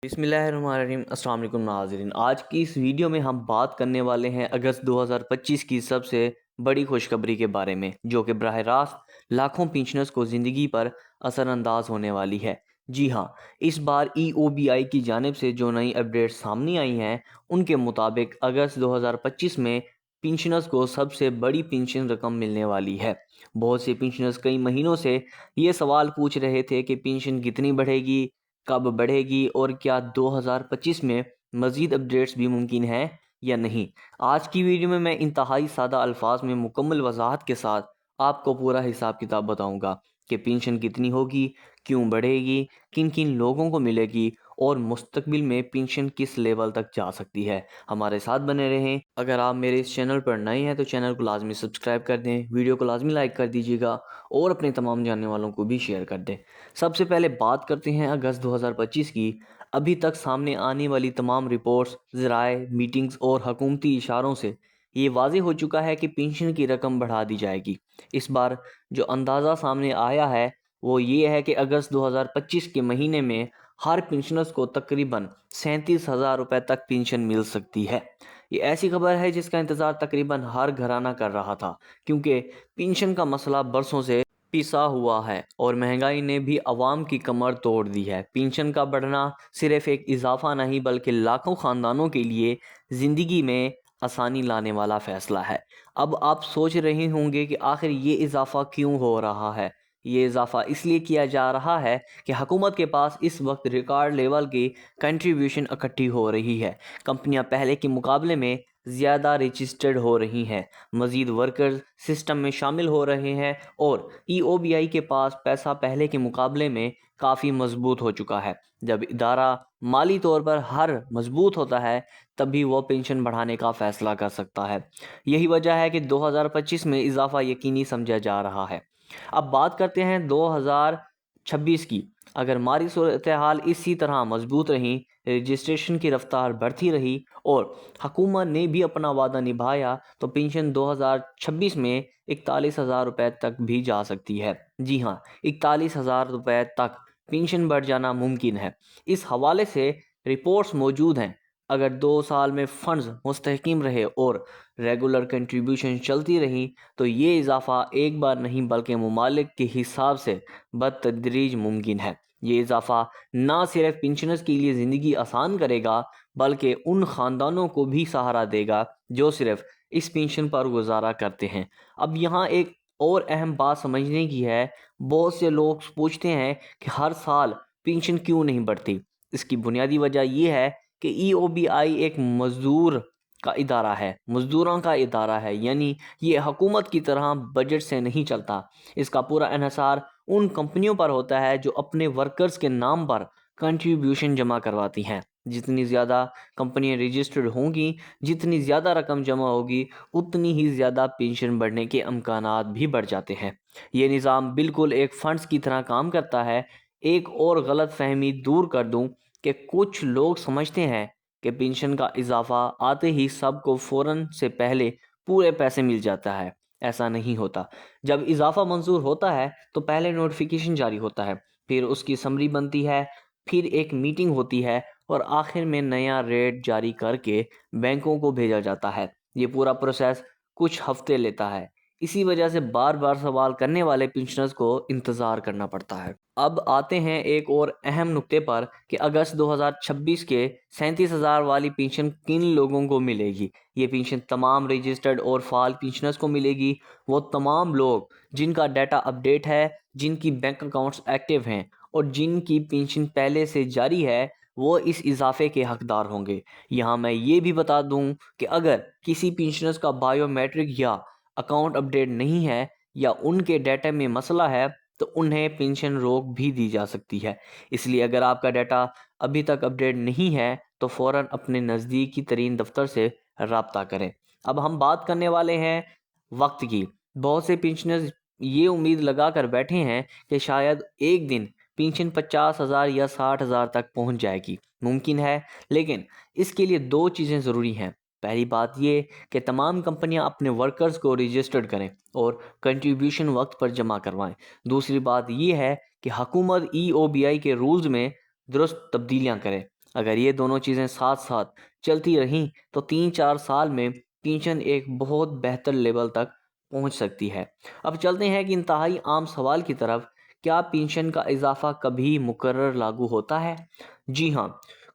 بسم اللہ الرحمن الرحیم۔ السلام علیکم ناظرین، آج کی اس ویڈیو میں ہم بات کرنے والے ہیں اگست 2025 کی سب سے بڑی خوشخبری کے بارے میں، جو کہ براہ راست لاکھوں پینشنرز کو زندگی پر اثر انداز ہونے والی ہے۔ جی ہاں، اس بار EOBI کی جانب سے جو نئی اپڈیٹ سامنے آئی ہیں ان کے مطابق اگست 2025 میں پینشنرز کو سب سے بڑی پینشن رقم ملنے والی ہے۔ بہت سے پینشنرز کئی مہینوں سے یہ سوال پوچھ رہے تھے کہ پینشن کتنی بڑھے گی، کب بڑھے گی اور کیا 2025 میں مزید اپڈیٹس بھی ممکن ہیں یا نہیں۔ آج کی ویڈیو میں انتہائی سادہ الفاظ میں مکمل وضاحت کے ساتھ آپ کو پورا حساب کتاب بتاؤں گا کہ پینشن کتنی ہوگی، کیوں بڑھے گی، کن کن لوگوں کو ملے گی اور مستقبل میں پینشن کس لیول تک جا سکتی ہے۔ ہمارے ساتھ بنے رہیں۔ اگر آپ میرے اس چینل پر نئے ہیں تو چینل کو لازمی سبسکرائب کر دیں، ویڈیو کو لازمی لائک کر دیجیے گا اور اپنے تمام جاننے والوں کو بھی شیئر کر دیں۔ سب سے پہلے بات کرتے ہیں اگست 2025 کی۔ ابھی تک سامنے آنے والی تمام رپورٹس، ذرائع، میٹنگز اور حکومتی اشاروں سے یہ واضح ہو چکا ہے کہ پینشن کی رقم بڑھا دی جائے گی۔ اس بار جو اندازہ سامنے آیا ہے وہ یہ ہے کہ اگست 2025 کے مہینے میں ہر پینشنرز کو تقریباً 37,000 روپے تک پینشن مل سکتی ہے۔ یہ ایسی خبر ہے جس کا انتظار تقریباً ہر گھرانہ کر رہا تھا، کیونکہ پینشن کا مسئلہ برسوں سے پسا ہوا ہے اور مہنگائی نے بھی عوام کی کمر توڑ دی ہے۔ پینشن کا بڑھنا صرف ایک اضافہ نہیں بلکہ لاکھوں خاندانوں کے لیے زندگی میں آسانی لانے والا فیصلہ ہے۔ اب آپ سوچ رہے ہوں گے کہ آخر یہ اضافہ کیوں ہو رہا ہے۔ یہ اضافہ اس لیے کیا جا رہا ہے کہ حکومت کے پاس اس وقت ریکارڈ لیول کی کنٹریبیوشن اکٹھی ہو رہی ہے۔ کمپنیاں پہلے کے مقابلے میں زیادہ رجسٹرڈ ہو رہی ہیں، مزید ورکرز سسٹم میں شامل ہو رہے ہیں اور EOBI کے پاس پیسہ پہلے کے مقابلے میں کافی مضبوط ہو چکا ہے۔ جب ادارہ مالی طور پر ہر مضبوط ہوتا ہے تبھی وہ پینشن بڑھانے کا فیصلہ کر سکتا ہے۔ یہی وجہ ہے کہ 2025 میں اضافہ یقینی سمجھا جا رہا ہے۔ اب بات کرتے ہیں 2026 کی۔ اگر مالی صورتحال اسی طرح مضبوط رہی، رجسٹریشن کی رفتار بڑھتی رہی اور حکومت نے بھی اپنا وعدہ نبھایا تو پینشن 2026 میں 41,000 روپے تک بھی جا سکتی ہے۔ جی ہاں، 41,000 روپے تک پینشن بڑھ جانا ممکن ہے۔ اس حوالے سے رپورٹس موجود ہیں۔ اگر 2 سال میں فنڈز مستحکم رہے اور ریگولر کنٹریبیوشن چلتی رہی تو یہ اضافہ ایک بار نہیں بلکہ ممالک کے حساب سے بتدریج ممکن ہے۔ یہ اضافہ نہ صرف پینشنرز کے لیے زندگی آسان کرے گا بلکہ ان خاندانوں کو بھی سہارا دے گا جو صرف اس پینشن پر گزارا کرتے ہیں۔ اب یہاں ایک اور اہم بات سمجھنے کی ہے۔ بہت سے لوگ پوچھتے ہیں کہ ہر سال پینشن کیوں نہیں بڑھتی۔ اس کی بنیادی وجہ یہ ہے کہ EOBI ایک مزدور کا ادارہ ہے، مزدوروں کا ادارہ ہے، یعنی یہ حکومت کی طرح بجٹ سے نہیں چلتا۔ اس کا پورا انحصار ان کمپنیوں پر ہوتا ہے جو اپنے ورکرز کے نام پر کنٹریبیوشن جمع کرواتی ہیں۔ جتنی زیادہ کمپنیاں رجسٹرڈ ہوں گی، جتنی زیادہ رقم جمع ہوگی، اتنی ہی زیادہ پینشن بڑھنے کے امکانات بھی بڑھ جاتے ہیں۔ یہ نظام بالکل ایک فنڈز کی طرح کام کرتا ہے۔ ایک اور غلط فہمی دور کر دوں کہ کچھ لوگ سمجھتے ہیں کہ پینشن کا اضافہ آتے ہی سب کو فوراً سے پہلے پورے پیسے مل جاتا ہے۔ ایسا نہیں ہوتا۔ جب اضافہ منظور ہوتا ہے تو پہلے نوٹیفیکیشن جاری ہوتا ہے، پھر اس کی سمری بنتی ہے، پھر ایک میٹنگ ہوتی ہے اور آخر میں نیا ریٹ جاری کر کے بینکوں کو بھیجا جاتا ہے۔ یہ پورا پروسیس کچھ ہفتے لیتا ہے۔ اسی وجہ سے بار بار سوال کرنے والے پینشنرز کو انتظار کرنا پڑتا ہے۔ اب آتے ہیں ایک اور اہم نقطے پر کہ اگست 2026 کے 37,000 والی پینشن کن لوگوں کو ملے گی۔ یہ پینشن تمام رجسٹرڈ اور فعال پینشنرز کو ملے گی۔ وہ تمام لوگ جن کا ڈیٹا اپڈیٹ ہے، جن کی بینک اکاؤنٹس ایکٹیو ہیں اور جن کی پینشن پہلے سے جاری ہے، وہ اس اضافے کے حقدار ہوں گے۔ یہاں میں یہ بھی بتا دوں کہ اگر کسی پینشنرز کا بائیو میٹرک یا اکاؤنٹ اپڈیٹ نہیں ہے یا ان کے ڈیٹا میں مسئلہ ہے تو انہیں پینشن روک بھی دی جا سکتی ہے۔ اس لیے اگر آپ کا ڈیٹا ابھی تک اپڈیٹ نہیں ہے تو فوراً اپنے نزدیکی ترین دفتر سے رابطہ کریں۔ اب ہم بات کرنے والے ہیں وقت کی۔ بہت سے پینشنرز یہ امید لگا کر بیٹھے ہیں کہ شاید ایک دن پینشن 50,000 یا 60,000 تک پہنچ جائے گی۔ ممکن ہے، لیکن اس کے لیے 2 چیزیں ضروری ہیں۔ پہلی بات یہ کہ تمام کمپنیاں اپنے ورکرز کو رجسٹرڈ کریں اور کنٹریبیوشن وقت پر جمع کروائیں۔ دوسری بات یہ ہے کہ حکومت EOBI کے رولز میں درست تبدیلیاں کرے۔ اگر یہ دونوں چیزیں ساتھ ساتھ چلتی رہیں تو 3-4 سال میں پینشن ایک بہت بہتر لیول تک پہنچ سکتی ہے۔ اب چلتے ہیں کہ انتہائی عام سوال کی طرف، کیا پینشن کا اضافہ کبھی مقرر لاگو ہوتا ہے؟ جی ہاں،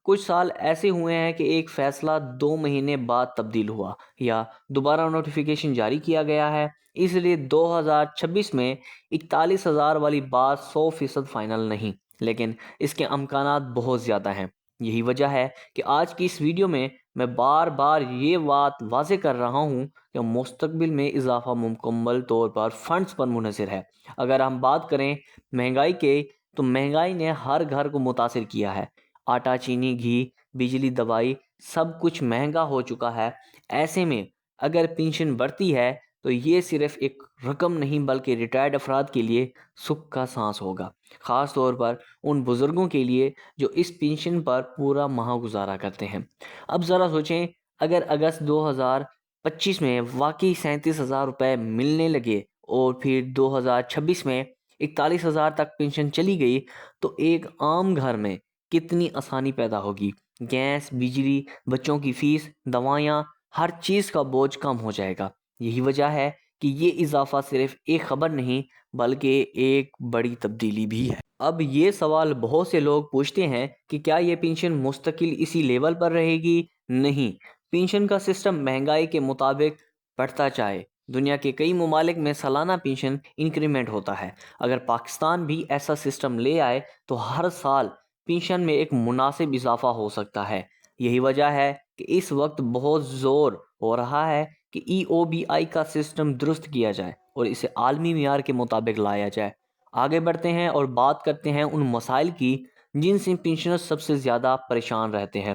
کچھ سال ایسے ہوئے ہیں کہ ایک فیصلہ 2 مہینے بعد تبدیل ہوا یا دوبارہ نوٹیفیکیشن جاری کیا گیا ہے۔ اس لیے 2026 میں 41,000 والی بات 100% فائنل نہیں، لیکن اس کے امکانات بہت زیادہ ہیں۔ یہی وجہ ہے کہ آج کی اس ویڈیو میں بار بار یہ بات واضح کر رہا ہوں کہ مستقبل میں اضافہ مکمل طور پر فنڈز پر منحصر ہے۔ اگر ہم بات کریں مہنگائی کے، تو مہنگائی نے ہر گھر کو متاثر کیا ہے۔ آٹا، چینی، گھی، بجلی، دوائی، سب کچھ مہنگا ہو چکا ہے۔ ایسے میں اگر پینشن بڑھتی ہے تو یہ صرف ایک رقم نہیں بلکہ ریٹائرڈ افراد کے لیے سکھ کا سانس ہوگا، خاص طور پر ان بزرگوں کے لیے جو اس پینشن پر پورا ماہ گزارا کرتے ہیں۔ اب ذرا سوچیں، اگر اگست 2025 میں واقعی 37,000 روپے ملنے لگے اور پھر 2026 میں 41,000 تک پینشن چلی گئی تو ایک عام گھر میں کتنی آسانی پیدا ہوگی۔ گیس، بجلی، بچوں کی فیس، دوائیاں، ہر چیز کا بوجھ کم ہو جائے گا۔ یہی وجہ ہے کہ یہ اضافہ صرف ایک خبر نہیں بلکہ ایک بڑی تبدیلی بھی ہے۔ اب یہ سوال بہت سے لوگ پوچھتے ہیں کہ کیا یہ پینشن مستقل اسی لیول پر رہے گی؟ نہیں، پینشن کا سسٹم مہنگائی کے مطابق بڑھتا جائے۔ دنیا کے کئی ممالک میں سالانہ پینشن انکریمنٹ ہوتا ہے۔ اگر پاکستان بھی ایسا سسٹم لے آئے تو ہر سال پینشن میں ایک مناسب اضافہ ہو سکتا ہے۔ یہی وجہ ہے کہ اس وقت بہت زور ہو رہا ہے کہ EOBI کا سسٹم درست کیا جائے اور اسے عالمی معیار کے مطابق لایا جائے۔ آگے بڑھتے ہیں اور بات کرتے ہیں ان مسائل کی جن سے پینشنر سب سے زیادہ پریشان رہتے ہیں۔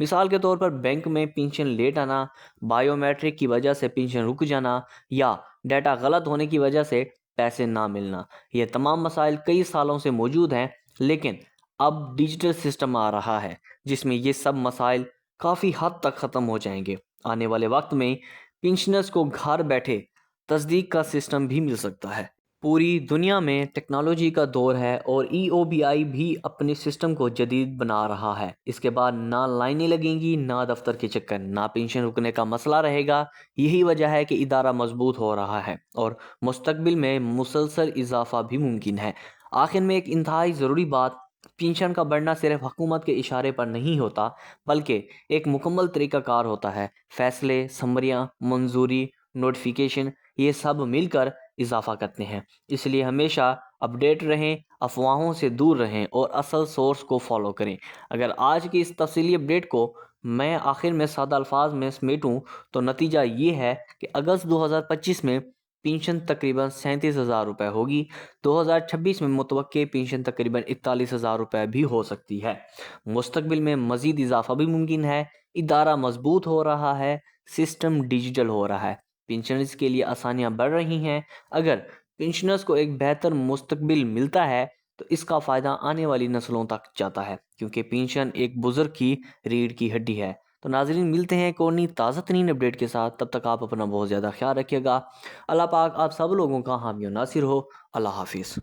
مثال کے طور پر بینک میں پینشن لیٹ آنا، بائیو میٹرک کی وجہ سے پینشن رک جانا یا ڈیٹا غلط ہونے کی وجہ سے پیسے نہ ملنا۔ یہ تمام مسائل کئی سالوں سے موجود ہیں، لیکن اب ڈیجیٹل سسٹم آ رہا ہے جس میں یہ سب مسائل کافی حد تک ختم ہو جائیں گے۔ آنے والے وقت میں پینشنرز کو گھر بیٹھے تصدیق کا سسٹم بھی مل سکتا ہے۔ پوری دنیا میں ٹیکنالوجی کا دور ہے اور EOBI بھی اپنے سسٹم کو جدید بنا رہا ہے۔ اس کے بعد نہ لائنیں لگیں گی، نہ دفتر کے چکر، نہ پینشن رکنے کا مسئلہ رہے گا۔ یہی وجہ ہے کہ ادارہ مضبوط ہو رہا ہے اور مستقبل میں مسلسل اضافہ بھی ممکن ہے۔ آخر میں ایک انتہائی ضروری بات، پینشن کا بڑھنا صرف حکومت کے اشارے پر نہیں ہوتا بلکہ ایک مکمل طریقہ کار ہوتا ہے۔ فیصلے، سمریاں، منظوری، نوٹیفیکیشن، یہ سب مل کر اضافہ کرتے ہیں۔ اس لیے ہمیشہ اپڈیٹ رہیں، افواہوں سے دور رہیں اور اصل سورس کو فالو کریں۔ اگر آج کی اس تفصیلی اپڈیٹ کو میں آخر میں سادہ الفاظ میں سمیٹوں تو نتیجہ یہ ہے کہ اگست 2025 میں پینشن تقریباً 37,000 روپے ہوگی۔ 2026 میں متوقع پینشن تقریباً 41,000 روپے بھی ہو سکتی ہے۔ مستقبل میں مزید اضافہ بھی ممکن ہے۔ ادارہ مضبوط ہو رہا ہے، سسٹم ڈیجیٹل ہو رہا ہے، پینشنرز کے لیے آسانیاں بڑھ رہی ہیں۔ اگر پینشنرز کو ایک بہتر مستقبل ملتا ہے تو اس کا فائدہ آنے والی نسلوں تک جاتا ہے، کیونکہ پینشن ایک بزرگ کی ریڑھ کی ہڈی ہے۔ تو ناظرین، ملتے ہیں ایک اور نئی تازہ ترین اپڈیٹ کے ساتھ، تب تک آپ اپنا بہت زیادہ خیال رکھیے گا۔ اللہ پاک آپ سب لوگوں کا حامی و ناصر ہو۔ اللہ حافظ۔